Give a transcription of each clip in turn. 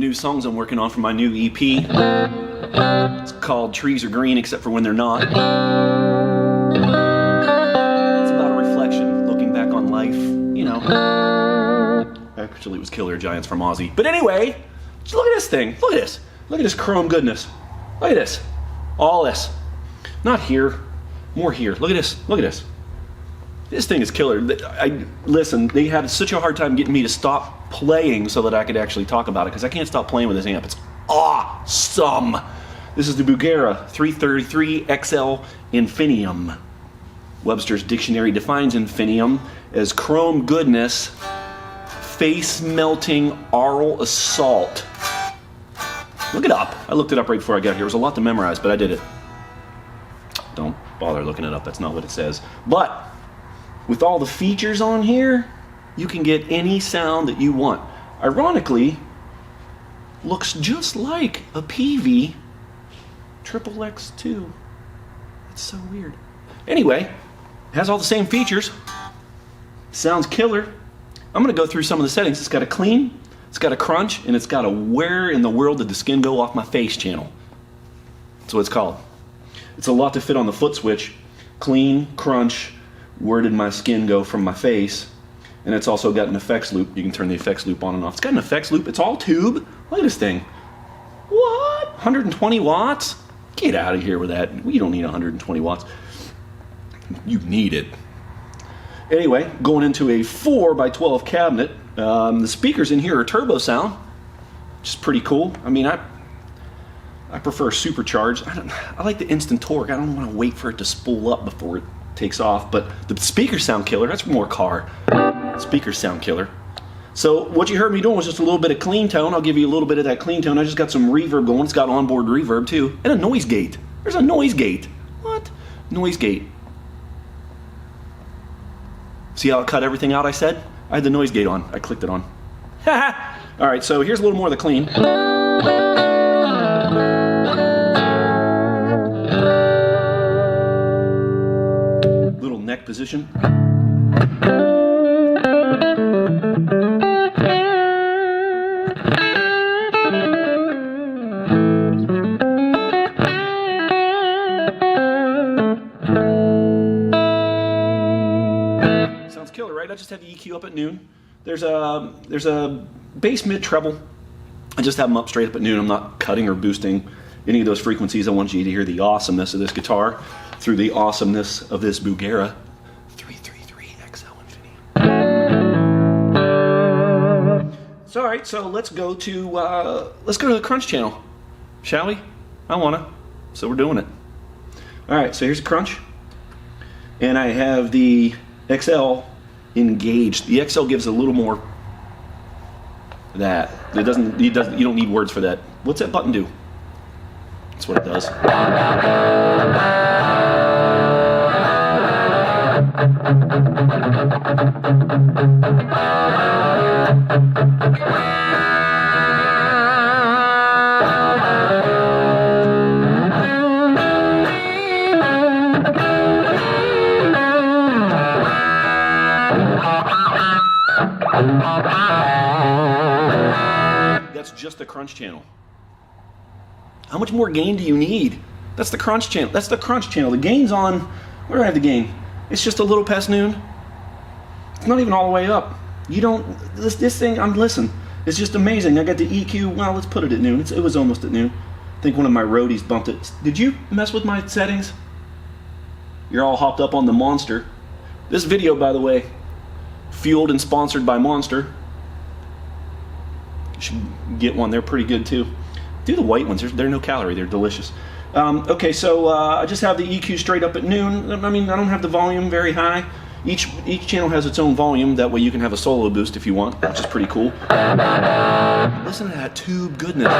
new songs I'm working on for my new EP. It's called Trees Are Green Except for When They're Not. It's about a reflection, looking back on life, you know. Actually, it was Killer Giants from Ozzy. But anyway, just look at this thing. Look at this. Look at this chrome goodness. Look at this. All this. Not here. More here. Look at this. Look at this. This thing is killer. Listen, they had such a hard time getting me to stop playing so that I could actually talk about it, because I can't stop playing with this amp. It's awesome. This is the Bugera 333XL Infinium. Webster's Dictionary defines Infinium as chrome goodness, face-melting aural assault. Look it up. I looked it up right before I got here. It was a lot to memorize, but I did it. Don't bother looking it up. That's not what it says. But with all the features on here, you can get any sound that you want. Ironically, looks just like a PV XXX2. It's so weird. Anyway, has all the same features. Sounds killer. I'm going to go through some of the settings. It's got a clean, it's got a crunch, and it's got a where in the world did the skin go off my face channel. That's what it's called. It's a lot to fit on the foot switch. Clean, crunch, where did my skin go from my face? And it's also got an effects loop. You can turn the effects loop on and off. It's got an effects loop. It's all tube. Look at this thing. What? 120 watts? Get out of here with that. You don't need 120 watts. You need it. Anyway, going into a 4x12 cabinet. The speakers in here are turbo sound, which is pretty cool. I mean, I prefer supercharged. I like the instant torque. I don't want to wait for it to spool up before it takes off, but the speakers sound killer. That's more car. Speakers sound killer. So what you heard me doing was just a little bit of clean tone. I'll give you a little bit of that clean tone. I just got some reverb going. It's got onboard reverb too, and a noise gate. There's a noise gate. What? Noise gate. See how it cut everything out I said? I had the noise gate on. I clicked it on. All right, so here's a little more of the clean. Little neck position. Sounds killer, right? I just have the EQ up at noon. There's a bass mid treble. I just have them up straight up at noon. I'm not cutting or boosting any of those frequencies. I want you to hear the awesomeness of this guitar through the awesomeness of this Bugera 333XL Infinium. So, all right, so let's go to the crunch channel, shall we? I wanna. So we're doing it. All right, so here's the crunch, and I have the XL engaged. The XL gives a little more that. It doesn't. You don't need words for that. What's that button do? That's what it does. That's just the crunch channel. How much more gain do you need? That's the crunch channel. That's the crunch channel. The gain's on. Where do I have the gain? It's just a little past noon. It's not even all the way up. You don't. This thing. Listen. It's just amazing. I got the EQ. Well, let's put it at noon. It was almost at noon. I think one of my roadies bumped it. Did you mess with my settings? You're all hopped up on the Monster. This video, by the way, fueled and sponsored by Monster. You should get one. They're pretty good too. Do the white ones. They're no calorie. They're delicious. Okay, so I just have the EQ straight up at noon. I mean, I don't have the volume very high. Each channel has its own volume. That way you can have a solo boost if you want, which is pretty cool. Listen to that tube goodness.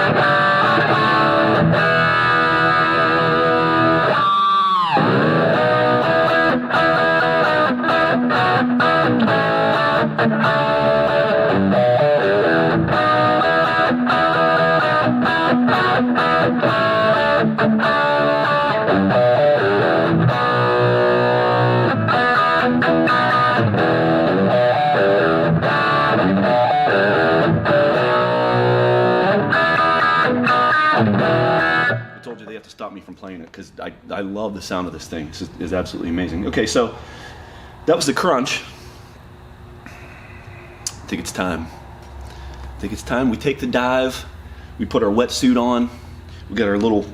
playing it because I love the sound of this thing. It's absolutely amazing. Okay, so that was the crunch. I think it's time. We take the dive. We put our wetsuit on. We got our little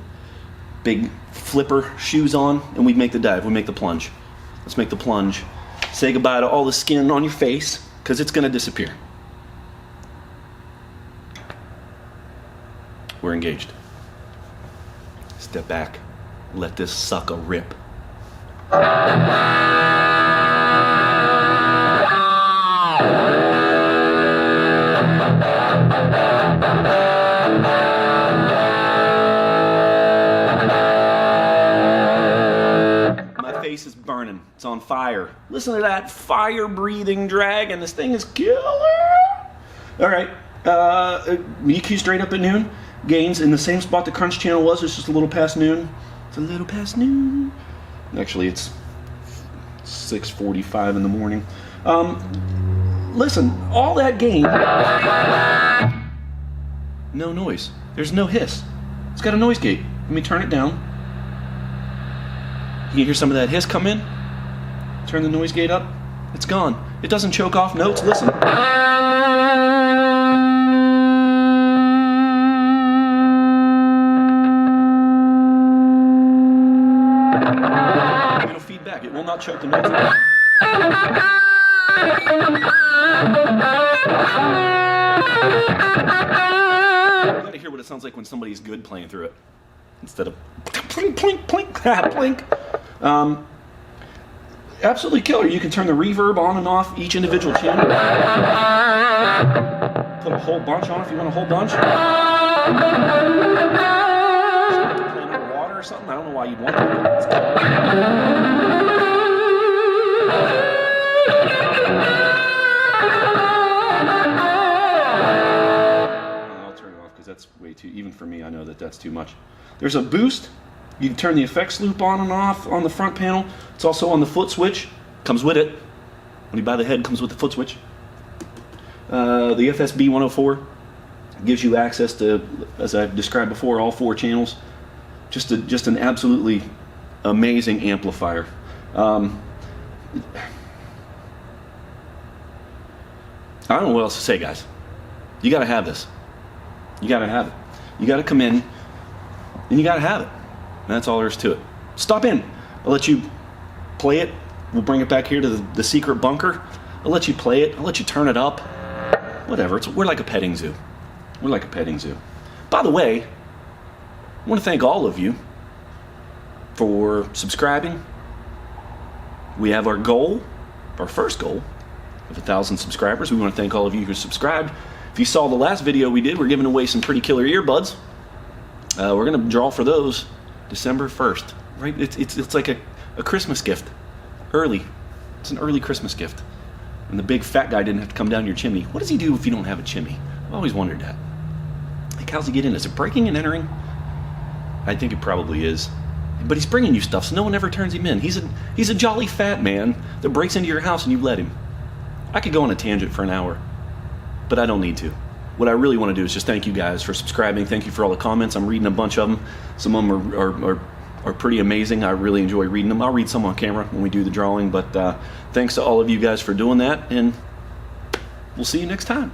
big flipper shoes on, and we make the dive. We make the plunge. Let's make the plunge. Say goodbye to all the skin on your face because it's going to disappear. We're engaged. Step back. Let this sucker rip. My face is burning. It's on fire. Listen to that fire-breathing dragon. This thing is killer. All right. EQ straight up at noon. Gains in the same spot the crunch channel was. It's just a little past noon. It's a little past noon. Actually, it's 6:45 in the morning. Listen, all that gain. No noise. There's no hiss. It's got a noise gate. Let me turn it down. You can hear some of that hiss come in. Turn the noise gate up. It's gone. It doesn't choke off notes. Listen. It'll feed back. It will not choke the notes. You gotta hear what it sounds like when somebody's good playing through it. Instead of plink, plink, plink, plink. Absolutely killer. You can turn the reverb on and off each individual channel. Put a whole bunch on if you want a whole bunch. Playing underwater or something. I don't know why you'd want that. I'll turn it off because that's way too, even for me, I know that that's too much. There's a boost. You can turn the effects loop on and off on the front panel. It's also on the foot switch. Comes with it. When you buy the head, comes with the foot switch. The FSB 104 gives you access to, as I've described before, all 4 channels. Just an absolutely amazing amplifier. I don't know what else to say, guys. You got to have this. You got to have it. You got to come in, and you got to have it. And that's all there is to it. Stop in. I'll let you play it. We'll bring it back here to the secret bunker. I'll let you play it. I'll let you turn it up. Whatever. We're like a petting zoo. We're like a petting zoo. By the way, I want to thank all of you for subscribing. We have our goal, our first goal, of 1,000 subscribers. We want to thank all of you who subscribed. If you saw the last video we did, we're giving away some pretty killer earbuds. We're going to draw for those December 1st. Right? It's like a Christmas gift. Early. It's an early Christmas gift. And the big fat guy didn't have to come down your chimney. What does he do if you don't have a chimney? I've always wondered that. Like, how's he get in? Is it breaking and entering? I think it probably is. But he's bringing you stuff, so no one ever turns him in. He's a jolly fat man that breaks into your house and you let him. I could go on a tangent for an hour, but I don't need to. What I really want to do is just thank you guys for subscribing. Thank you for all the comments. I'm reading a bunch of them. Some of them are pretty amazing. I really enjoy reading them. I'll read some on camera when we do the drawing, but thanks to all of you guys for doing that, and we'll see you next time.